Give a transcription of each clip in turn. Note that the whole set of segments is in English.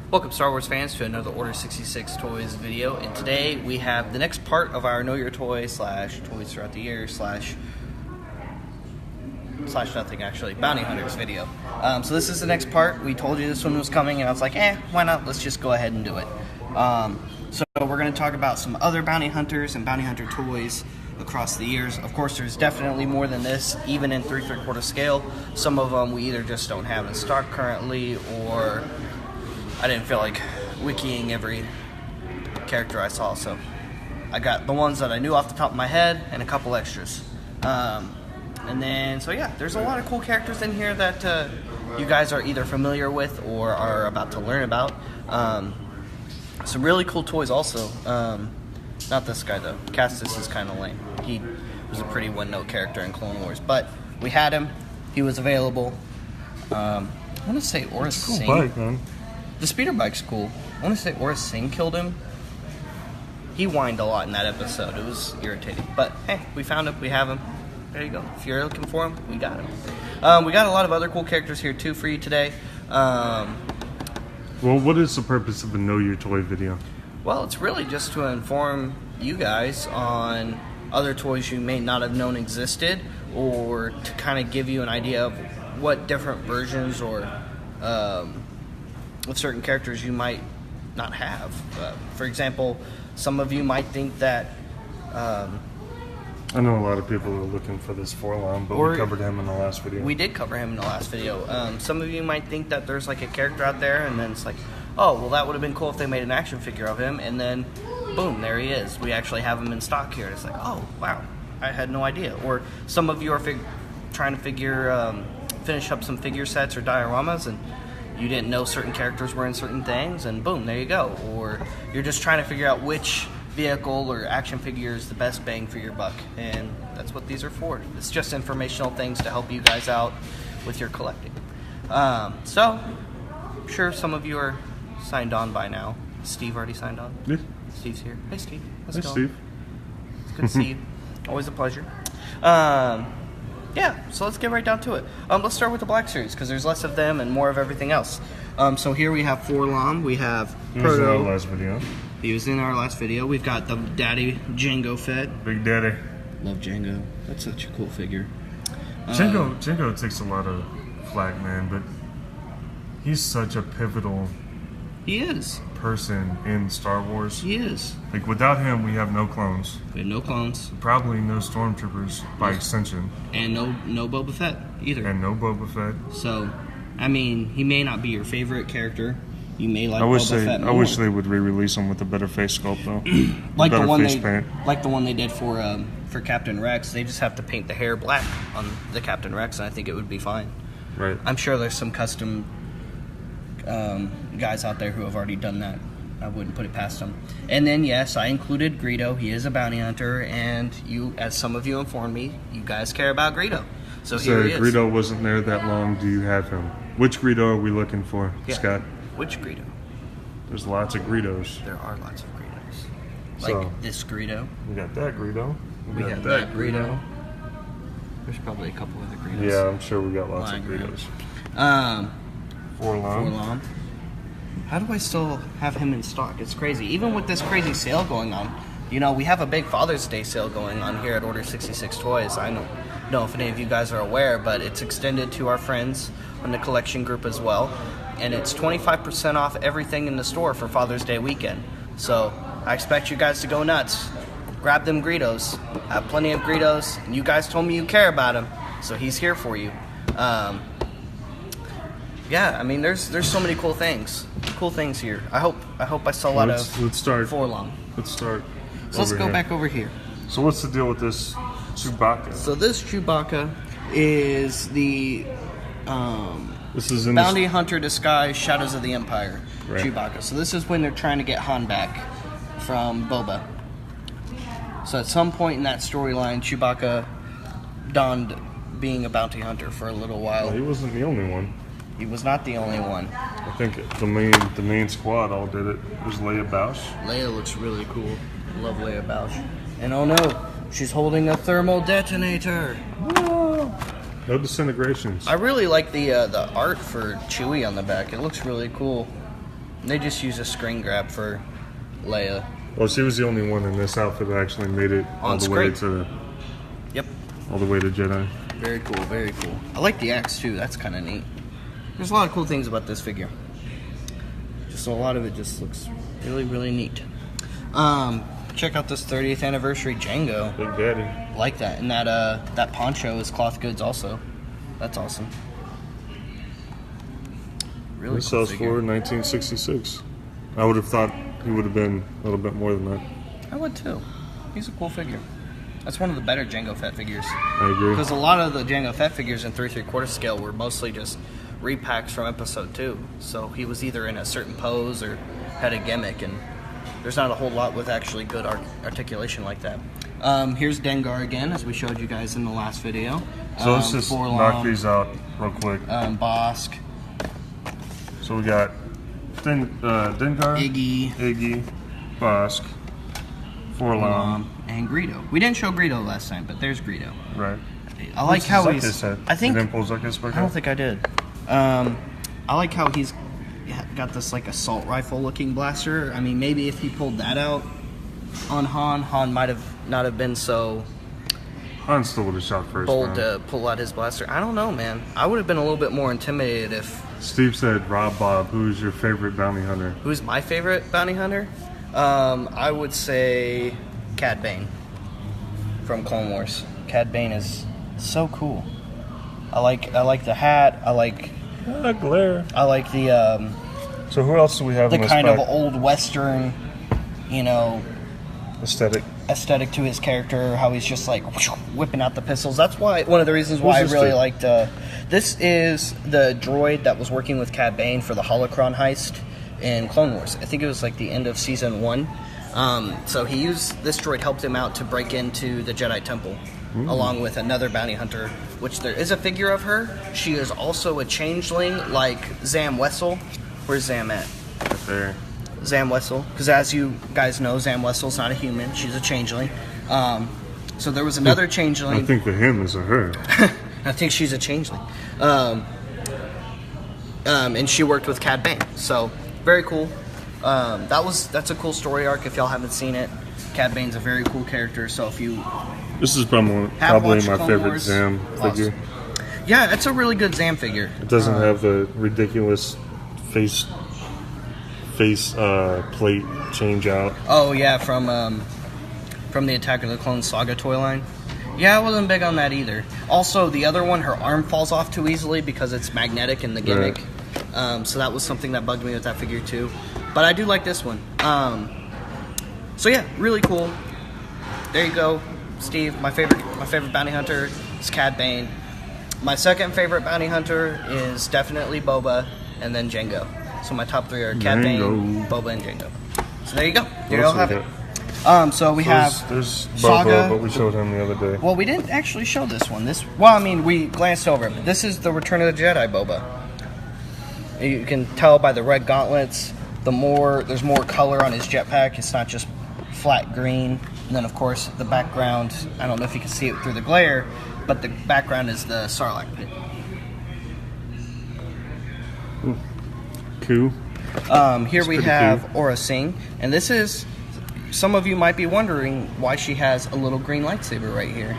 Welcome Star Wars fans to another Order 66 Toys video, and today we have the next part of our Know Your Toy / Toys Throughout the Year / nothing actually, Bounty Hunters video. So this is the next part. We told you this one was coming and I was like, why not, let's just go ahead and do it. So we're going to talk about some other Bounty Hunters and Bounty Hunter toys across the years. Of course, there's definitely more than this, even in 3 3/4 scale. Some of them we either just don't have in stock currently, or I didn't feel like wikiing every character I saw, so I got the ones that I knew off the top of my head and a couple extras. And then, so yeah, there's a lot of cool characters in here that you guys are either familiar with or are about to learn about. Some really cool toys also. Not this guy though. Castus is kind of lame. He was a pretty one-note character in Clone Wars, but we had him. He was available. I want to say Aura Singh. Cool bike, man. The speeder bike's cool. I want to say Aura Singh killed him. He whined a lot in that episode. It was irritating. But hey, we found him. We have him. There you go. If you're looking for him, we got him. We got a lot of other cool characters here too for you today. Well, what is the purpose of a Know Your Toy video? Well, it's really just to inform you guys on other toys you may not have known existed, or to kind of give you an idea of what different versions or with certain characters you might not have. For example, some of you might think that I know a lot of people are looking for this Forlom, but we covered him in the last video. We did cover him in the last video. Some of you might think that there's like a character out there, and then it's like, oh, well, that would have been cool if they made an action figure of him, and then boom, there he is. We actually have him in stock here. It's like, oh, wow, I had no idea. Or some of you are trying to finish up some figure sets or dioramas, and you didn't know certain characters were in certain things, and boom, there you go. Or you're just trying to figure out which vehicle or action figure is the best bang for your buck, and that's what these are for. It's just informational things to help you guys out with your collecting. So, I'm sure some of you are signed on by now. Steve already signed on? Yeah. Steve's here. Hey, Steve. Hey, Steve. It's good to see you. Always a pleasure. Yeah, so let's get right down to it. Let's start with the Black Series, because there's less of them and more of everything else. So here we have Forlom, we have He was in our last video. He was in our last video. We've got the Daddy Django Fett. Big Daddy. Love Django. That's such a cool figure. Django takes a lot of flack, man, but he's such a pivotal person in Star Wars. He is. Like, without him, we have no clones. We have no clones. Probably no Stormtroopers by extension. And no Boba Fett either. And no Boba Fett. So, I mean, he may not be your favorite character. You may like Boba Fett more. I wish they would re-release him with a better face sculpt, though. like the one they did for Captain Rex. They just have to paint the hair black on the Captain Rex, and I think it would be fine. Right. I'm sure there's some custom guys out there who have already done that. I wouldn't put it past them. And then, yes, I included Greedo. He is a bounty hunter, and you, as some of you informed me, you guys care about Greedo. So here he is. Greedo wasn't there that long. Do you have him? Which Greedo are we looking for, Scott? Which Greedo? There's lots of Greedos. There are lots of Greedos. So, like this Greedo. We got that Greedo. We got that Greedo. There's probably a couple other Greedos. Yeah, I'm sure we got lots of Greedos. Forlom. How do I still have him in stock? It's crazy. Even with this crazy sale going on, you know, we have a big Father's Day sale going on here at Order 66 Toys. I don't know if any of you guys are aware, but it's extended to our friends in the collection group as well. And it's 25% off everything in the store for Father's Day weekend. So I expect you guys to go nuts. Grab them Greedos. I have plenty of Greedos, and you guys told me you care about him, so he's here for you. Yeah, I mean, there's so many cool things here. I hope I saw a lot of Forlom. Let's start. So let's go back over here. So what's the deal with this Chewbacca? So this Chewbacca is the this is in Bounty Hunter disguise Shadows of the Empire right. Chewbacca. So this is when they're trying to get Han back from Boba. So at some point in that storyline, Chewbacca donned being a bounty hunter for a little while. Well, he wasn't the only one. He was not the only one. I think the main squad all did it. It was Leia Bausch. Leia looks really cool. Love Leia Bausch. And oh no, she's holding a thermal detonator. Whoa. No disintegrations. I really like the art for Chewie on the back. It looks really cool. They just use a screen grab for Leia. Well, she was the only one in this outfit that actually made it On screen. Yep. All the way to Jedi. Very cool, very cool. I like the axe too. That's kind of neat. There's a lot of cool things about this figure. Just a lot of it just looks really, really neat. Check out this 30th anniversary Django. Big Daddy. I like that, and that poncho is cloth goods also. That's awesome. Really This cool sells figure. for $1966. I would have thought he would have been a little bit more than that. I would too. He's a cool figure. That's one of the better Jango Fett figures. I agree. Because a lot of the Jango Fett figures in 3 3/4 scale were mostly just repacks from episode 2. So he was either in a certain pose or had a gimmick, and there's not a whole lot with actually good articulation like that. Here's Dengar again, as we showed you guys in the last video. So let's just knock these out real quick. Bosk, So we got Dengar, Iggy, Bosk, Forlom, and Greedo. We didn't show Greedo last time, but there's Greedo. right? I like how Zuckus he's. had? I think. You didn't pull Zuckus back I don't out? think I did. I like how he's got this like assault rifle looking blaster. I mean, maybe if he pulled that out on Han might have not have been so Han still would have shot first. bold Man. to pull out his blaster. I don't know, man. I would have been a little bit more intimidated if. Steve said, Rob Bob, who's your favorite bounty hunter? Who's my favorite bounty hunter? I would say Cad Bane from Clone Wars. Cad Bane is so cool. I like the hat. I like Glare. I like the So who else do we have in this kind pack? of old Western, Aesthetic. to his character. How he's just like whipping out the pistols. That's why one of the reasons why I Who's this really dude? liked. This is the droid that was working with Cad Bane for the Holocron heist in Clone Wars. I think it was like the end of season 1. So this droid helped him out to break into the Jedi Temple, along with another bounty hunter, which there is a figure of her. She is also a changeling like Zam Wessel. Where's Zam at? Right there. Zam Wessel, because as you guys know, Zam Wessel's not a human; she's a changeling. So there was another changeling. I think the him is a her. I think she's a changeling, and she worked with Cad Bane. So very cool. That's a cool story arc. If y'all haven't seen it, Cad Bane's a very cool character. So if you This is probably watched my Clone favorite Wars, Zam figure. yeah, it's a really good Zam figure. It doesn't have the ridiculous face plate change out. Oh yeah, from the Attack of the Clones Saga toy line. Yeah, I wasn't big on that either. Also, the other one, her arm falls off too easily because it's magnetic in the gimmick. So that was something that bugged me with that figure too. But I do like this one. So yeah, really cool. There you go, Steve. My favorite bounty hunter is Cad Bane. My second favorite bounty hunter is definitely Boba, and then Jango. So my top 3 are Cad Bane, Boba, and Jango. So there you go. There you all have it. So we have there's Boba, Saga. but we showed him the other day. Well, we didn't actually show this one. We glanced over it. But this is the Return of the Jedi Boba. You can tell by the red gauntlets. There's more color on his jetpack. It's not just flat green. And then, of course, the background. I don't know if you can see it through the glare, but the background is the Sarlacc pit. Cool. Here we have Aura Singh, and this is. Some of you might be wondering why she has a little green lightsaber right here.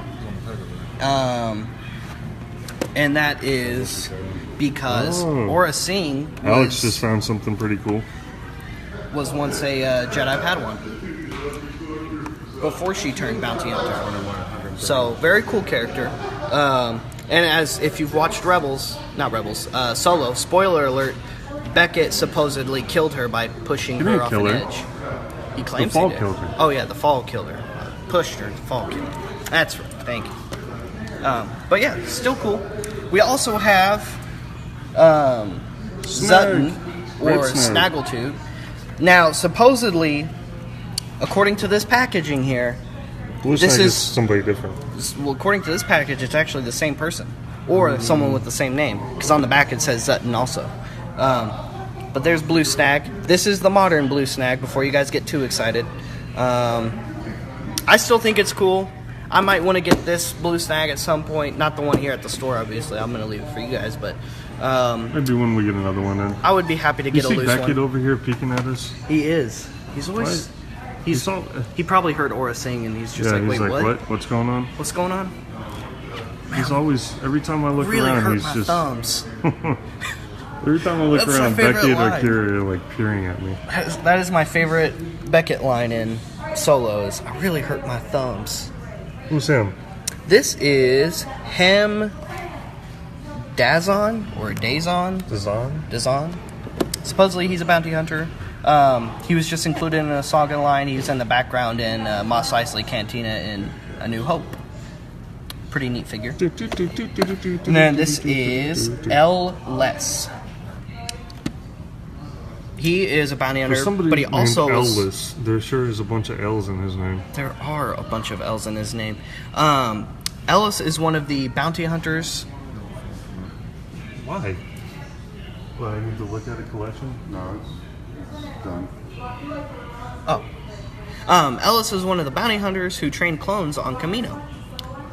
And that is because Aura Singh Alex just found something pretty cool. was once a Jedi Padawan before she turned bounty hunter. So very cool character. And if you've watched Solo, spoiler alert, Beckett supposedly killed her by pushing her off an edge. He claims the fall he did. killed her. Oh yeah, the fall killed her. Pushed her, the fall killed her. That's right. Thank you. But yeah, still cool. We also have Zutton or Snaggletooth. Now, supposedly, according to this packaging here, This is somebody different. well, according to this package, it's actually the same person or someone with the same name. Because on the back it says Zutton also. But there's Blue Snag. This is the modern Blue Snag. Before you guys get too excited, I still think it's cool. I might want to get this Blue Snag at some point. Not the one here at the store, obviously. I'm going to leave it for you guys. But Maybe when we get another one in. I would be happy to get a you see loose Beckett one. over here peeking at us? He is. He's always. He probably heard Aura sing, and he's just he's wait, what? What's going on? What's going on? He's always, every time I look Really around, hurt he's my just. thumbs. Every time I look That's around, my favorite Beckett or line. Kira are like peering at me. That is my favorite Beckett line in solos. I really hurt my thumbs. Who's him? This is Hem Dazon or Dazon. Dazon. Supposedly he's a bounty hunter. He was just included in a Saga line. He was in the background in Mos Eisley Cantina in A New Hope. Pretty neat figure. And then this is L. Less. He is a bounty hunter, but he also L-less. There sure is a bunch of L's in his name. There are a bunch of L's in his name. Ellis is one of the bounty hunters. Why? Well, I need to look at a collection? No, it's done. Oh. Ellis is one of the bounty hunters who trained clones on Camino.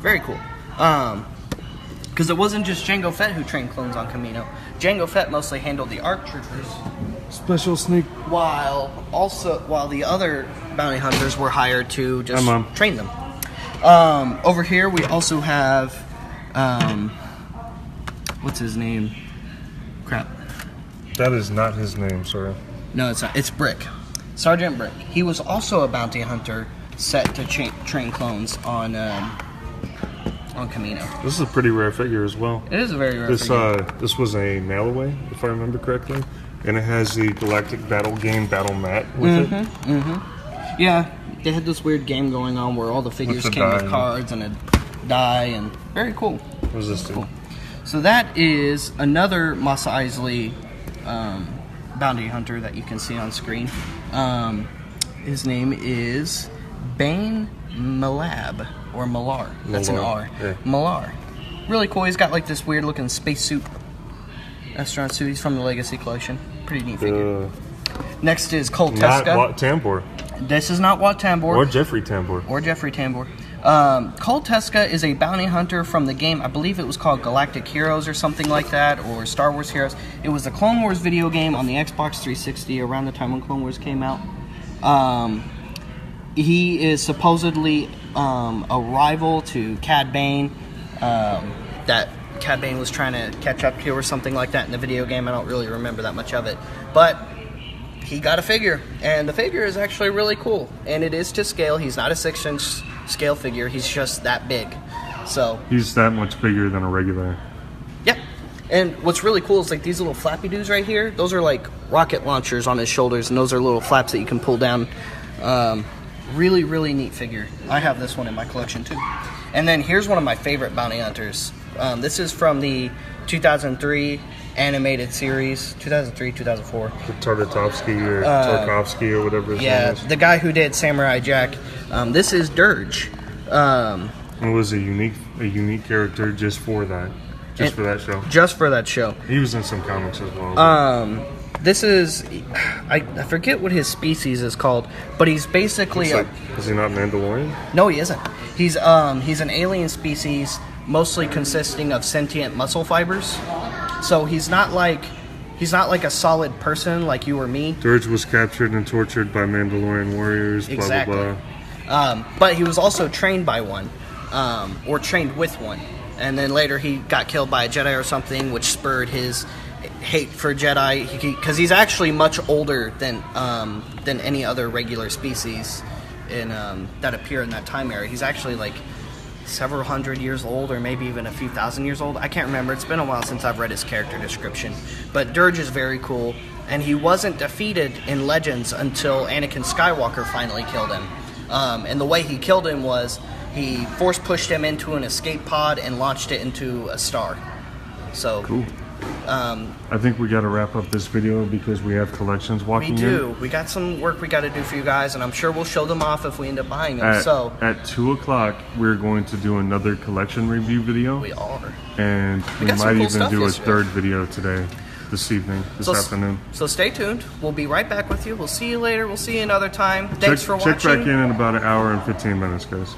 Very cool. Because it wasn't just Jango Fett who trained clones on Camino. Jango Fett mostly handled the ARC troopers. Special sneak. While the other bounty hunters were hired to just train them. Over here we also have what's his name? Crap. That is not his name, sorry. No, it's not. It's Brick. Sergeant Brick. He was also a bounty hunter set to train clones on Camino. This is a pretty rare figure as well. It is a very rare figure. This was a mail away, if I remember correctly. And it has the Galactic Battle Game battle mat with it. Yeah, they had this weird game going on where all the figures came with cards and a die, and very cool. What is this cool. So that is another Mos Eisley bounty hunter that you can see on screen. His name is Bane Malab, or Malar. That's an R. Yeah. Malar. Really cool. He's got like this weird looking spacesuit. Astronaut suit. He's from the Legacy Collection. Pretty neat figure. Next is Colt Teska. Not Wat Tambor. This is not Wat Tambor. Or Jeffrey Tambor. Colt Teska is a bounty hunter from the game. I believe it was called Galactic Heroes or something like that, or Star Wars Heroes. It was the Clone Wars video game on the Xbox 360 around the time when Clone Wars came out. He is supposedly a rival to Cad Bane. That Cad Bane was trying to catch up to or something like that in the video game. I don't really remember that much of it. But he got a figure, and the figure is actually really cool. And it is to scale. He's not a 6-inch scale figure. He's just that big. So he's that much bigger than a regular. Yep. And what's really cool is like these little flappy dudes right here. Those are like rocket launchers on his shoulders, and those are little flaps that you can pull down. Really, really neat figure. I have this one in my collection too. And then here's one of my favorite bounty hunters. This is from the 2003 animated series, 2003, 2004. Tartakovsky or Tarkovsky or whatever his name is. The guy who did Samurai Jack. This is Dirge. It was a unique character just for that. For that show. Just for that show. He was in some comics as well. This is, I forget what his species is called, but he's basically is he not Mandalorian? No, he isn't. He's an alien species, mostly consisting of sentient muscle fibers. So he's not like a solid person like you or me. Dirge was captured and tortured by Mandalorian warriors. Exactly. Blah blah blah. But he was also trained by one, or trained with one, and then later he got killed by a Jedi or something, which spurred his hate for Jedi, because he's actually much older than any other regular species that appear in that time era. He's actually like several hundred years old, or maybe even a few thousand years old. I can't remember. It's been a while since I've read his character description. But Dirge is very cool, and he wasn't defeated in Legends until Anakin Skywalker finally killed him. And the way he killed him was he force pushed him into an escape pod and launched it into a star. So cool. I think we got to wrap up this video because we have collections walking in. We do. We got some work we got to do for you guys, and I'm sure we'll show them off if we end up buying them. At 2 o'clock, we're going to do another collection review video. We are. And we might even do a third video today, this afternoon. So stay tuned. We'll be right back with you. We'll see you later. We'll see you another time. Thanks for watching. Check back in about an hour and 15 minutes, guys.